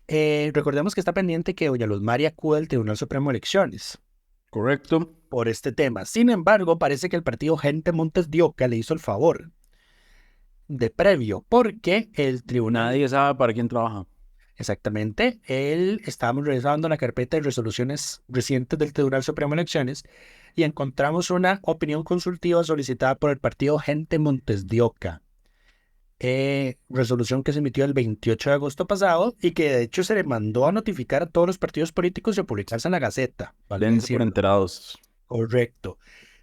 Recordemos que está pendiente que doña Luz Mari acude al Tribunal Supremo de Elecciones. Correcto. Por este tema. Sin embargo, parece que el partido Gente Montes de Oca le hizo el favor de previo, porque el tribunal... Nadie sabe para quién trabaja. Exactamente. Estábamos revisando la carpeta de resoluciones recientes del Tribunal Supremo de Elecciones y encontramos una opinión consultiva solicitada por el partido Gente Montes de Oca. Resolución que se emitió el 28 de agosto pasado y que de hecho se le mandó a notificar a todos los partidos políticos y a publicarse en la Gaceta. Dense por enterados. Correcto.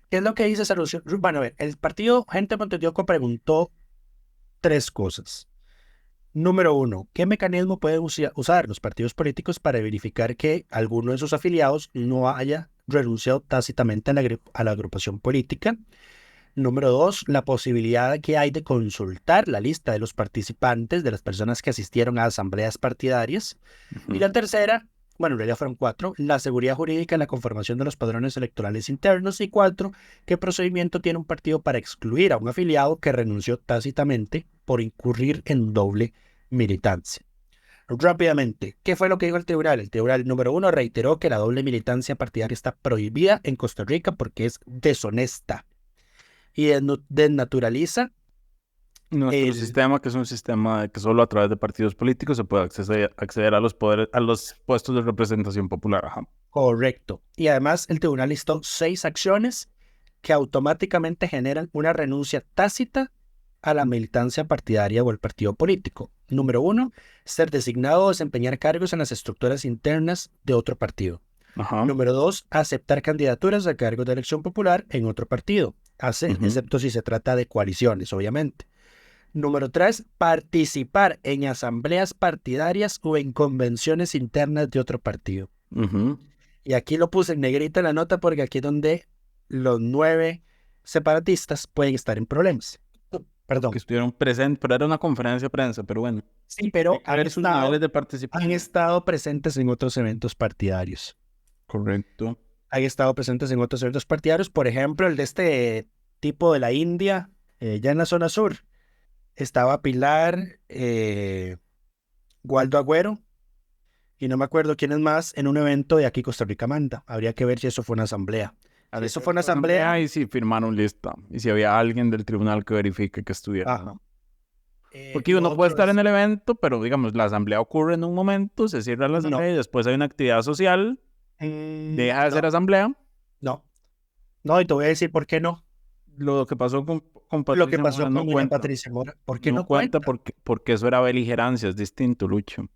¿Qué es lo que dice esa resolución? Bueno, a ver, el partido Gente Montes de Oca preguntó tres cosas. Número 1. ¿Qué mecanismo pueden usar los partidos políticos para verificar que alguno de sus afiliados no haya renunciado tácitamente a la agrupación política? Número 2. La posibilidad que hay de consultar la lista de los participantes, de las personas que asistieron a asambleas partidarias. Y la tercera, bueno, en realidad fueron 4, la seguridad jurídica en la conformación de los padrones electorales internos. Y 4, ¿qué procedimiento tiene un partido para excluir a un afiliado que renunció tácitamente por incurrir en doble militancia? Rápidamente, ¿qué fue lo que dijo el tribunal? El tribunal, número 1, reiteró que la doble militancia partidaria está prohibida en Costa Rica porque es deshonesta y desnaturaliza nuestro sistema, que es un sistema que solo a través de partidos políticos se puede acceder a los poderes, a los puestos de representación popular. Ajá. Correcto. Y además el tribunal listó 6 acciones que automáticamente generan una renuncia tácita a la militancia partidaria o el partido político. Número 1, ser designado o desempeñar cargos en las estructuras internas de otro partido. Ajá. Número 2, aceptar candidaturas a cargos de elección popular en otro partido, excepto si se trata de coaliciones, obviamente. Número 3, participar en asambleas partidarias o en convenciones internas de otro partido. Y aquí lo puse en negrita en la nota porque aquí es donde los 9 separatistas pueden estar en problemas. Perdón. Que estuvieron presentes, pero era una conferencia de prensa, pero bueno. Sí, pero han estado presentes en otros eventos partidarios. Correcto. Han estado presentes en otros eventos partidarios, por ejemplo, el de este tipo de la India, ya en la zona sur. Estaba Pilar, Waldo Agüero, y no me acuerdo quién es más, en un evento de aquí Costa Rica Manda. Habría que ver si eso fue una asamblea. Si eso fue una asamblea. Y si firmaron lista. Y si había alguien del tribunal que verifique que estuviera. Ajá. Porque uno puede estar en el evento, pero digamos, la asamblea ocurre en un momento, se cierra la asamblea y después hay una actividad social. ¿Deja de ser asamblea? No. No, y te voy a decir por qué no. Lo que pasó con Patricia Lo que pasó Mora con no cuenta. Patricia Mora. ¿Por qué no cuenta? Porque eso era beligerancia, es distinto, Lucho.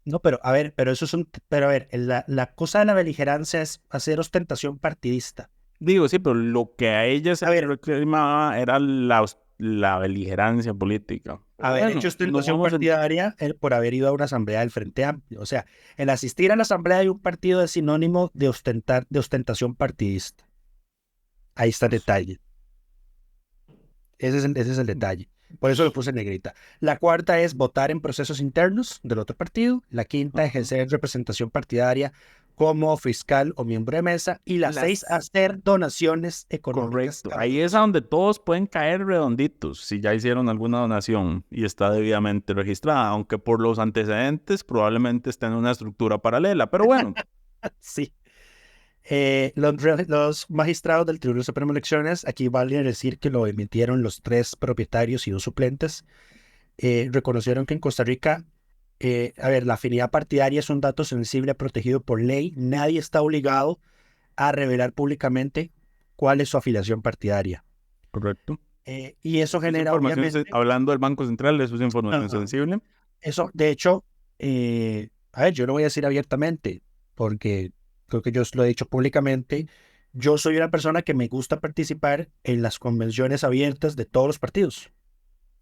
No, pero a ver, la cosa de la beligerancia es hacer ostentación partidista. Digo, sí, pero lo que a ella se reclamaba era la beligerancia política. Haber hecho ostentación partidaria por haber ido a una asamblea del Frente Amplio. O sea, el asistir a la asamblea de un partido es sinónimo de ostentación partidista. Ahí está el detalle. Ese es el detalle. Por eso lo puse en negrita. La cuarta es votar en procesos internos del otro partido. La quinta, ejercer representación partidaria como fiscal o miembro de mesa. Y la 6, hacer donaciones económicas. Correcto. Ahí es a donde todos pueden caer redonditos si ya hicieron alguna donación y está debidamente registrada, aunque por los antecedentes probablemente esté en una estructura paralela. Pero bueno. Sí. Los magistrados del Tribunal Supremo de Elecciones, aquí vale decir que lo emitieron los 3 propietarios y 2 suplentes, reconocieron que en Costa Rica, la afinidad partidaria es un dato sensible protegido por ley. Nadie está obligado a revelar públicamente cuál es su afiliación partidaria. Correcto. Y eso genera, obviamente... Hablando del Banco Central, eso es información sensible. Eso, de hecho, yo lo voy a decir abiertamente, porque... creo que yo lo he dicho públicamente, yo soy una persona que me gusta participar en las convenciones abiertas de todos los partidos.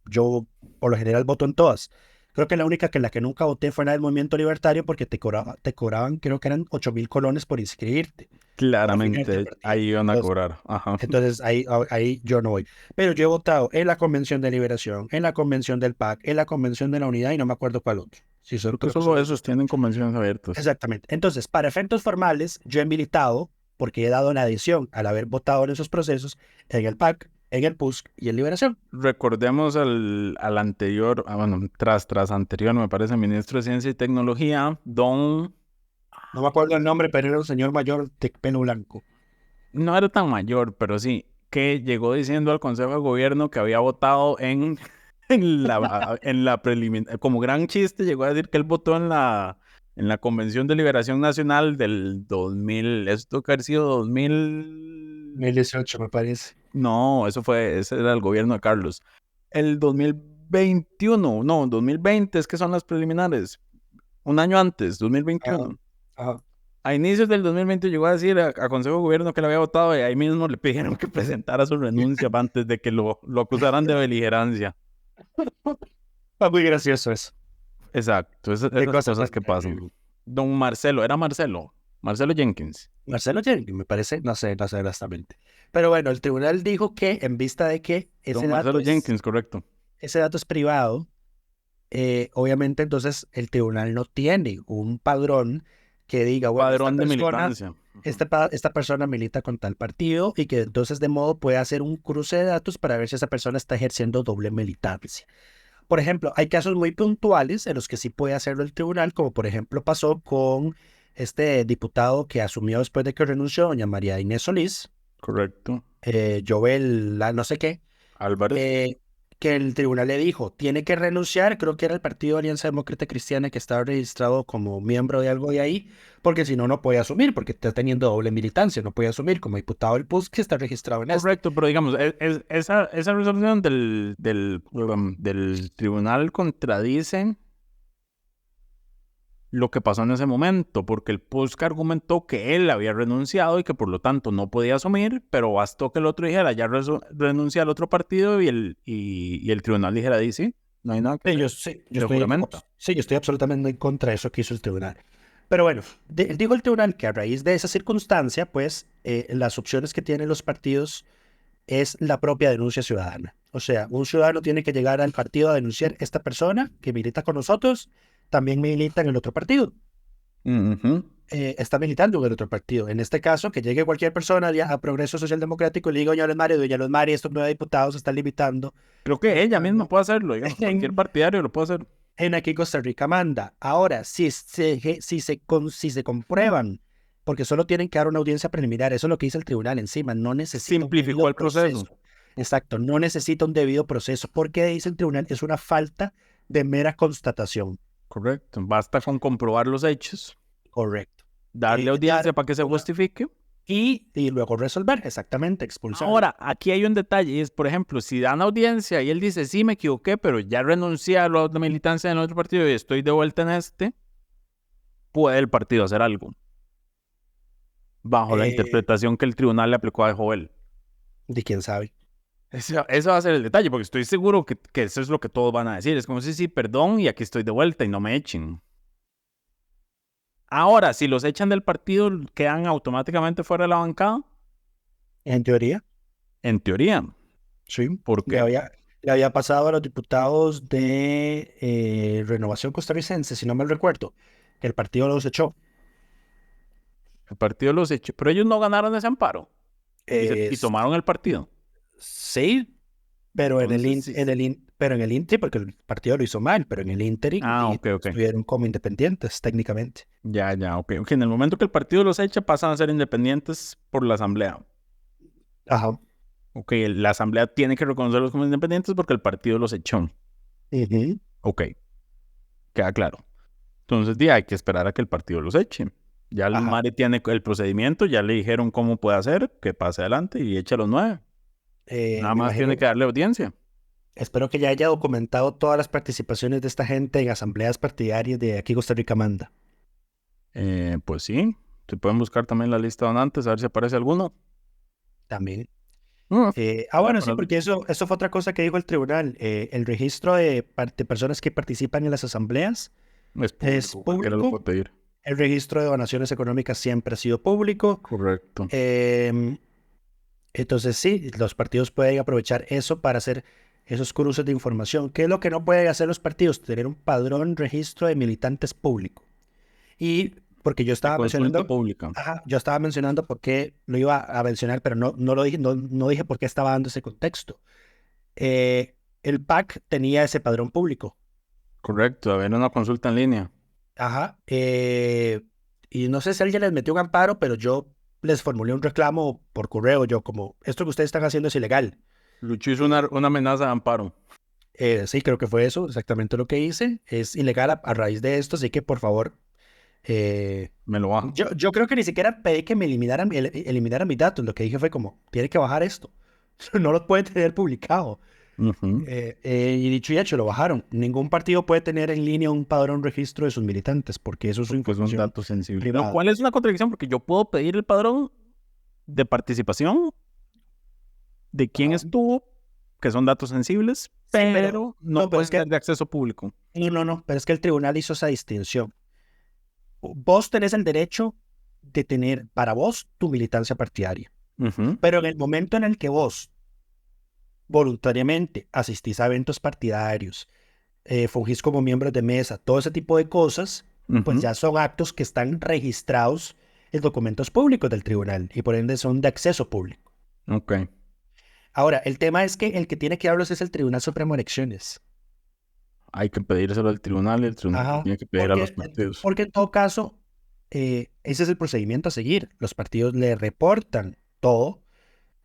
Yo, por lo general, voto en todas. Creo que la única en la que nunca voté fue en la del Movimiento Libertario porque te cobraban, creo que eran 8,000 colones por inscribirte. Claramente, ahí iban a cobrar. Ajá. Entonces, ahí yo no voy. Pero yo he votado en la Convención de Liberación, en la Convención del PAC, en la Convención de la Unidad y no me acuerdo cuál otro. Sí, solo esos tienen convenciones abiertas. Exactamente. Entonces, para efectos formales, yo he militado, porque he dado una adhesión al haber votado en esos procesos, en el PAC, en el PUSC y en Liberación. Recordemos al anterior, tras anterior, me parece, ministro de Ciencia y Tecnología, don... No me acuerdo el nombre, pero era un señor mayor de pelo blanco. No era tan mayor, pero sí, que llegó diciendo al Consejo de Gobierno que había votado en la preliminar. Como gran chiste, llegó a decir que él votó en la Convención de Liberación Nacional del 2000. Esto que ha sido 2018, me parece. No, ese era el gobierno de Carlos. El 2021, no, 2020 es que son las preliminares. Un año antes, 2021. Ajá. A inicios del 2020 llegó a decir a Consejo de Gobierno que le había votado y ahí mismo le pidieron que presentara su renuncia antes de que lo acusaran de beligerancia. Fue muy gracioso eso. Exacto, esas cosas que pasan. Don Marcelo, ¿era Marcelo? Marcelo Jenkins. Marcelo Jenkins, me parece, no sé exactamente. Pero bueno, el tribunal dijo que en vista de que Don Marcelo Jenkins, correcto. Ese dato es privado, obviamente entonces el tribunal no tiene un padrón que diga, bueno, Padrón de militancia. Esta persona milita con tal partido y que entonces de modo puede hacer un cruce de datos para ver si esa persona está ejerciendo doble militancia. Por ejemplo, hay casos muy puntuales en los que sí puede hacerlo el tribunal, como por ejemplo pasó con este diputado que asumió después de que renunció, doña María Inés Solís. Correcto. Joel, no sé qué. Álvarez. Que el tribunal le dijo, tiene que renunciar, creo que era el Partido Alianza Demócrata Cristiana que estaba registrado como miembro de algo de ahí, porque si no, no puede asumir, porque está teniendo doble militancia, no puede asumir como diputado del PUS que está registrado en Correcto, pero digamos, esa resolución del tribunal contradice lo que pasó en ese momento, porque el PUSC argumentó que él había renunciado y que por lo tanto no podía asumir, pero bastó que el otro dijera, ya renuncia al otro partido y el tribunal dijera, dice, no hay nada que yo estoy absolutamente en contra de eso que hizo el tribunal. Pero bueno, dijo el tribunal que a raíz de esa circunstancia, pues las opciones que tienen los partidos es la propia denuncia ciudadana. O sea, un ciudadano tiene que llegar al partido a denunciar esta persona que milita con nosotros, también milita en el otro partido. Está militando en el otro partido. En este caso, que llegue cualquier persona a Progreso Social Democrático y le diga, doña Luz Mari, estos 9 diputados están limitando. Creo que ella misma puede hacerlo, digamos, cualquier partidario lo puede hacer. En aquí Costa Rica manda. Ahora, si se comprueban, porque solo tienen que dar una audiencia preliminar, eso es lo que dice el tribunal encima, no necesita simplificó el proceso. Exacto, no necesita un debido proceso, porque dice el tribunal es una falta de mera constatación. Correcto, basta con comprobar los hechos. Correcto. Darle audiencia para que se justifique. Y luego resolver, exactamente, expulsar. Ahora, aquí hay un detalle, y es, por ejemplo, si dan audiencia y él dice, sí, me equivoqué, pero ya renuncié a la militancia en otro partido y estoy de vuelta en este, puede el partido hacer algo. Bajo la interpretación que el tribunal le aplicó a Joel. ¿De quién sabe? Eso va a ser el detalle, porque estoy seguro que eso es lo que todos van a decir. Es como, sí, perdón, y aquí estoy de vuelta y no me echen. Ahora, si los echan del partido, ¿quedan automáticamente fuera de la bancada? En teoría. En teoría. Sí. ¿Por qué? Le había pasado a los diputados de Renovación Costarricense, si no me recuerdo, que el partido los echó. El partido los echó, pero ellos no ganaron ese amparo. Y tomaron el partido. Sí, pero en el Inter, porque el partido lo hizo mal, pero en el Inter estuvieron como independientes técnicamente. Ya, ok. En el momento que el partido los echa, pasan a ser independientes por la asamblea. Ajá. Ok, la asamblea tiene que reconocerlos como independientes porque el partido los echó. Ok, queda claro. Entonces, hay que esperar a que el partido los eche. Ya el Mari tiene el procedimiento, ya le dijeron cómo puede hacer, que pase adelante y echa los 9. Nada más tiene que darle audiencia. Espero que ya haya documentado todas las participaciones de esta gente en asambleas partidarias de aquí Costa Rica Manda. Pues sí. Se pueden buscar también la lista donantes, a ver si aparece alguno. También. Bueno, sí, porque eso fue otra cosa que dijo el tribunal. El registro de personas que participan en las asambleas es público. Lo puedo pedir. El registro de donaciones económicas siempre ha sido público. Correcto. Entonces sí, los partidos pueden aprovechar eso para hacer esos cruces de información. ¿Qué es lo que no pueden hacer los partidos? Tener un padrón registro de militantes público. Y porque yo estaba mencionando... pública. Yo estaba mencionando por qué lo iba a mencionar, pero no lo dije, no dije por qué estaba dando ese contexto. El PAC tenía ese padrón público. Correcto, había una consulta en línea. Y no sé si alguien les metió un amparo, pero yo les formulé un reclamo por correo, yo como, esto que ustedes están haciendo es ilegal. Lucho hizo una amenaza de amparo. Sí, creo que fue eso, exactamente lo que hice. Es ilegal a raíz de esto, así que por favor... me lo bajo. Yo creo que ni siquiera pedí que me eliminaran mis datos. Lo que dije fue como, tiene que bajar esto. No lo pueden tener publicado. Y dicho y hecho, lo bajaron. Ningún partido puede tener en línea un padrón registro de sus militantes, porque eso es un dato sensible. Lo cual es una contradicción, porque yo puedo pedir el padrón de participación de quién estuvo, que son datos sensibles, pero no pueden ser de acceso público. No, pero es que el tribunal hizo esa distinción. Vos tenés el derecho de tener para vos tu militancia partidaria, pero en el momento en el que vos voluntariamente asistís a eventos partidarios, fungís como miembros de mesa, todo ese tipo de cosas, pues ya son actos que están registrados en documentos públicos del tribunal y por ende son de acceso público. Ok. Ahora, el tema es que el que tiene que darlos es el Tribunal Supremo de Elecciones. Hay que pedírselo al tribunal y el tribunal tiene que pedir a los partidos. Porque en todo caso, ese es el procedimiento a seguir. Los partidos le reportan todo,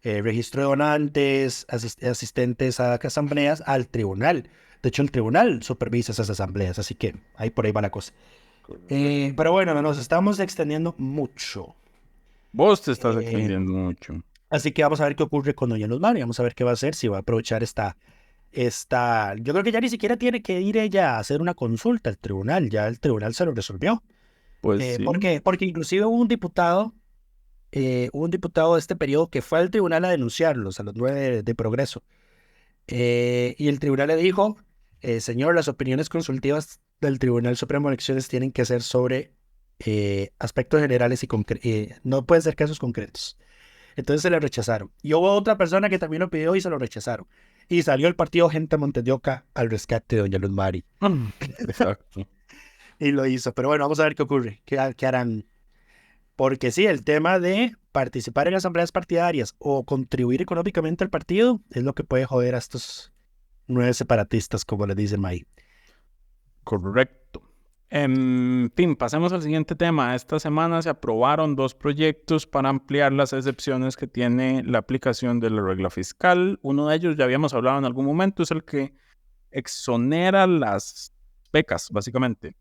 registro de donantes, asistentes a asambleas, al tribunal. De hecho, el tribunal supervisa esas asambleas, así que ahí por ahí va la cosa. Pero bueno, nos estamos extendiendo mucho. Vos te estás extendiendo mucho. Así que vamos a ver qué ocurre con doña Luz Mari. Vamos a ver qué va a hacer, si va a aprovechar esta... Yo creo que ya ni siquiera tiene que ir ella a hacer una consulta al tribunal. Ya el tribunal se lo resolvió. Pues sí. Porque inclusive hubo un diputado de este periodo que fue al tribunal a denunciarlos, a los 9 de Progreso. Y el tribunal le dijo, señor, las opiniones consultivas del Tribunal Supremo de Elecciones tienen que ser sobre aspectos generales y no pueden ser casos concretos. Entonces se le rechazaron. Y hubo otra persona que también lo pidió y se lo rechazaron. Y salió el partido Gente Montes de Oca al rescate de doña Luz Mari. Exacto. Y lo hizo. Pero bueno, vamos a ver qué ocurre. ¿Qué harán? Porque sí, el tema de participar en asambleas partidarias o contribuir económicamente al partido es lo que puede joder a estos 9 separatistas, como le dicen ahí. Correcto. En fin, pasemos al siguiente tema. Esta semana se aprobaron 2 proyectos para ampliar las excepciones que tiene la aplicación de la regla fiscal. Uno de ellos, ya habíamos hablado en algún momento, es el que exonera las becas, básicamente,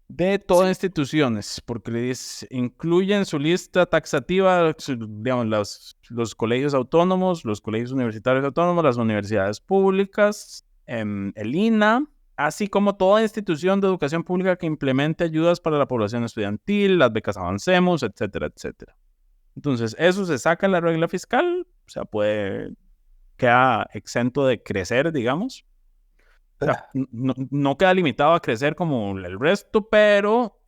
de todas instituciones, porque les incluye en su lista taxativa, digamos, los colegios autónomos, los colegios universitarios autónomos, las universidades públicas, el INA, así como toda institución de educación pública que implemente ayudas para la población estudiantil, las becas Avancemos, etcétera, etcétera. Entonces, eso se saca en la regla fiscal, o sea, queda exento de crecer, digamos. O sea, no queda limitado a crecer como el resto, pero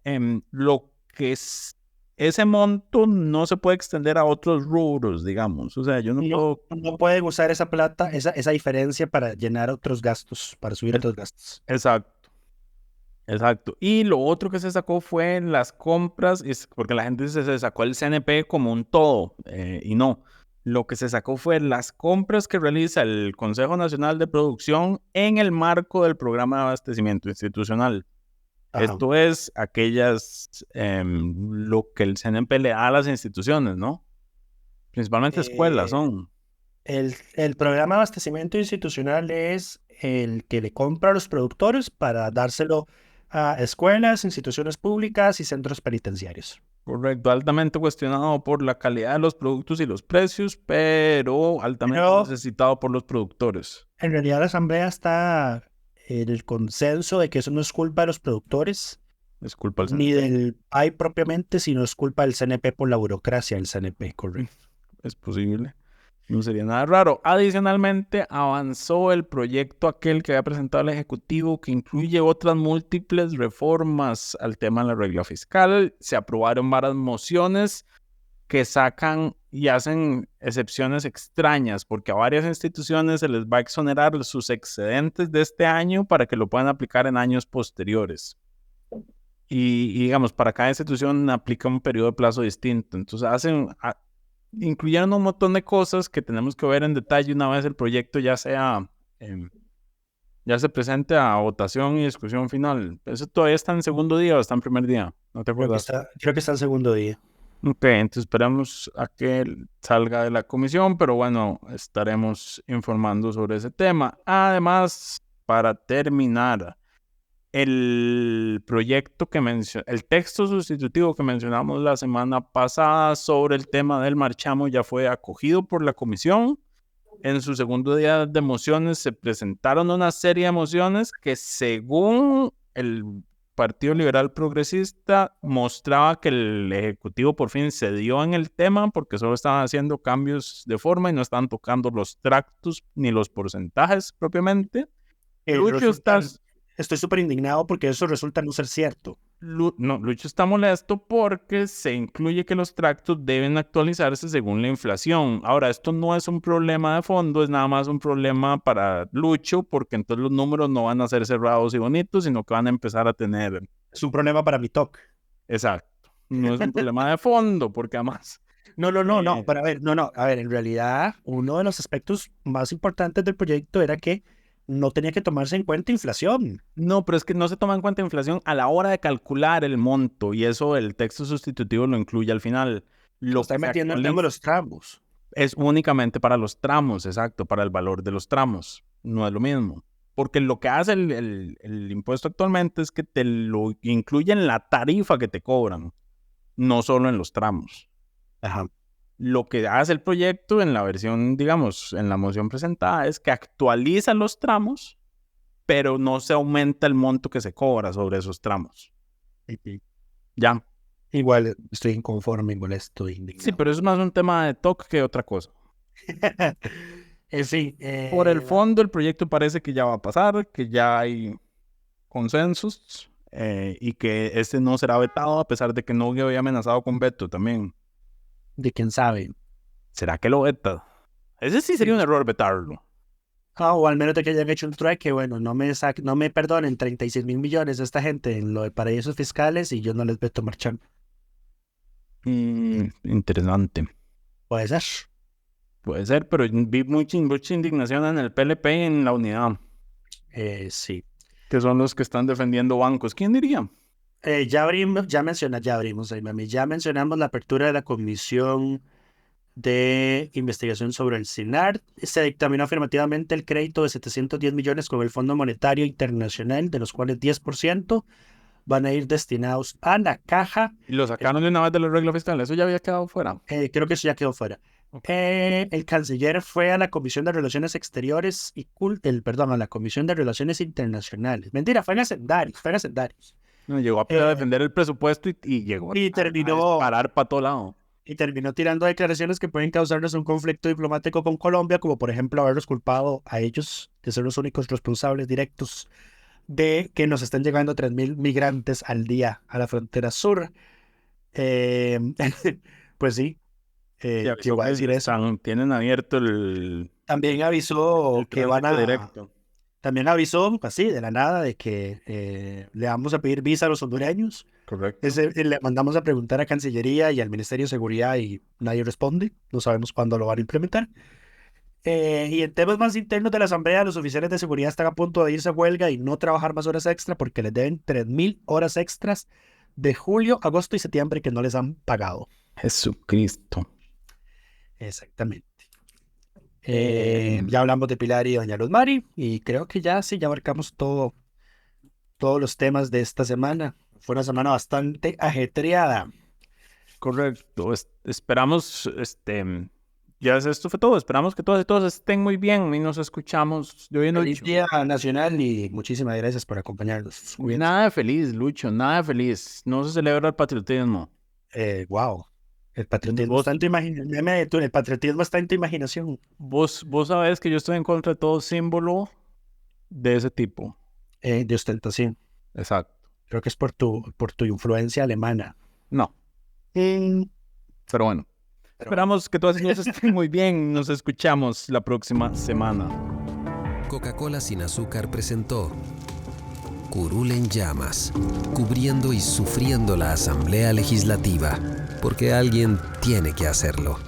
lo que es ese monto no se puede extender a otros rubros, digamos. O sea, yo no pueden usar esa plata, esa diferencia para llenar otros gastos, para subir otros gastos. Exacto. Y lo otro que se sacó fue las compras, porque la gente se sacó el CNP como un todo, y no. Lo que se sacó fue las compras que realiza el Consejo Nacional de Producción en el marco del programa de abastecimiento institucional. Ajá. Esto es lo que el CNP le da a las instituciones, ¿no? Principalmente escuelas son. El programa de abastecimiento institucional es el que le compra a los productores para dárselo a escuelas, instituciones públicas y centros penitenciarios. Correcto, altamente cuestionado por la calidad de los productos y los precios, pero altamente necesitado por los productores. En realidad la Asamblea está en el consenso de que eso no es culpa de los productores, es culpa del CNP. Ni del PAI propiamente, sino es culpa del CNP por la burocracia del CNP, correcto. Es posible. No sería nada raro. Adicionalmente, avanzó el proyecto aquel que había presentado el Ejecutivo, que incluye otras múltiples reformas al tema de la regla fiscal. Se aprobaron varias mociones que sacan y hacen excepciones extrañas, porque a varias instituciones se les va a exonerar sus excedentes de este año para que lo puedan aplicar en años posteriores. Y digamos, para cada institución aplica un periodo de plazo distinto. Entonces incluyeron un montón de cosas que tenemos que ver en detalle una vez el proyecto ya se presente a votación y discusión final. ¿Eso todavía está en segundo día o está en primer día? ¿No te acuerdas? Creo que está en segundo día. Ok, entonces esperamos a que salga de la comisión, pero bueno, estaremos informando sobre ese tema. Además, para terminar, el proyecto el texto sustitutivo que mencionamos la semana pasada sobre el tema del marchamo ya fue acogido por la comisión. En su segundo día de mociones se presentaron una serie de mociones que, según el Partido Liberal Progresista mostraba que el Ejecutivo por fin cedió en el tema porque solo estaban haciendo cambios de forma y no estaban tocando los tractos ni los porcentajes propiamente. Lucho Estoy súper indignado porque eso resulta no ser cierto. Lucho está molesto porque se incluye que los tractos deben actualizarse según la inflación. Ahora, esto no es un problema de fondo, es nada más un problema para Lucho, porque entonces los números no van a ser cerrados y bonitos, sino que van a empezar a tener... Es un problema para mi TOC. Exacto. No es un problema de fondo, porque además... No, pero a ver, en realidad, uno de los aspectos más importantes del proyecto era que no tenía que tomarse en cuenta inflación. No, pero es que no se toma en cuenta inflación a la hora de calcular el monto, y eso el texto sustitutivo lo incluye al final. Lo está metiendo el tema de los tramos. Es únicamente para los tramos, exacto, para el valor de los tramos. No es lo mismo. Porque lo que hace el impuesto actualmente es que te lo incluye en la tarifa que te cobran, no solo en los tramos. Ajá. Lo que hace el proyecto en la versión, digamos, en la moción presentada es que actualiza los tramos, pero no se aumenta el monto que se cobra sobre esos tramos. Ya. Igual estoy inconforme y molesto. Indignado. Sí, pero es más un tema de TOC que otra cosa. En fin. Por el fondo, el proyecto parece que ya va a pasar, que ya hay consensos y que este no será vetado, a pesar de que no había amenazado con veto también. De quién sabe. ¿Será que lo veta? Ese sí sería un error vetarlo. O al menos de que hayan hecho un trueque, bueno, no me perdonen 36,000 millones a esta gente en lo de paraísos fiscales y yo no les veto marchar. Interesante. Puede ser. Puede ser, pero vi mucha indignación en el PLP y en la Unidad. Sí. Que son los que están defendiendo bancos. ¿Quién diría? Ya mencionamos la apertura de la Comisión de Investigación sobre el SINAR. Se dictaminó afirmativamente el crédito de 710 millones con el Fondo Monetario Internacional, de los cuales 10% van a ir destinados a la caja. ¿Y lo sacaron de una vez de la regla fiscal? ¿Eso ya había quedado fuera? Creo que eso ya quedó fuera. Okay. El canciller fue a la Comisión de Relaciones Exteriores y a la Comisión de Relaciones Internacionales. Mentira, fue en Hacendarios. No, llegó a defender el presupuesto y llegó terminó a parar para todo lado. Y terminó tirando declaraciones que pueden causarnos un conflicto diplomático con Colombia, como por ejemplo haberlos culpado a ellos de ser los únicos responsables directos de que nos están llegando 3,000 migrantes al día a la frontera sur. Pues sí. Yo voy a decir eso. Tienen abierto el... También avisó que van a... Directo. También avisó, así, de la nada, de que le vamos a pedir visa a los hondureños. Correcto. Le mandamos a preguntar a Cancillería y al Ministerio de Seguridad y nadie responde. No sabemos cuándo lo van a implementar. Y en temas más internos de la Asamblea, los oficiales de seguridad están a punto de irse a huelga y no trabajar más horas extra porque les deben 3,000 horas extras de julio, agosto y septiembre que no les han pagado. Jesucristo. Exactamente. Ya hablamos de Pilar y doña Luzmari y creo que ya abarcamos todos los temas de esta semana. Fue una semana bastante ajetreada. Correcto. Esperamos, esto fue todo. Esperamos que todas y todos estén muy bien y nos escuchamos. Feliz Día Nacional y muchísimas gracias por acompañarnos. Nada de feliz, Lucho, nada de feliz. No se celebra el patriotismo. Wow. El patriotismo está en tu imaginación. El patriotismo está en tu imaginación. Vos sabés que yo estoy en contra de todo símbolo de ese tipo. De ostentación. Exacto. Creo que es por tu influencia alemana. No. Pero bueno. Esperamos que todos estén muy bien. Nos escuchamos la próxima semana. Coca-Cola sin azúcar presentó Curul en llamas, cubriendo y sufriendo la Asamblea Legislativa, porque alguien tiene que hacerlo.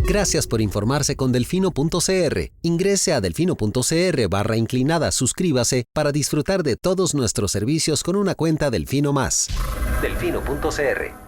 Gracias por informarse con Delfino.cr. Ingrese a Delfino.cr/inclinada, suscríbase para disfrutar de todos nuestros servicios con una cuenta Delfino Más. Delfino.cr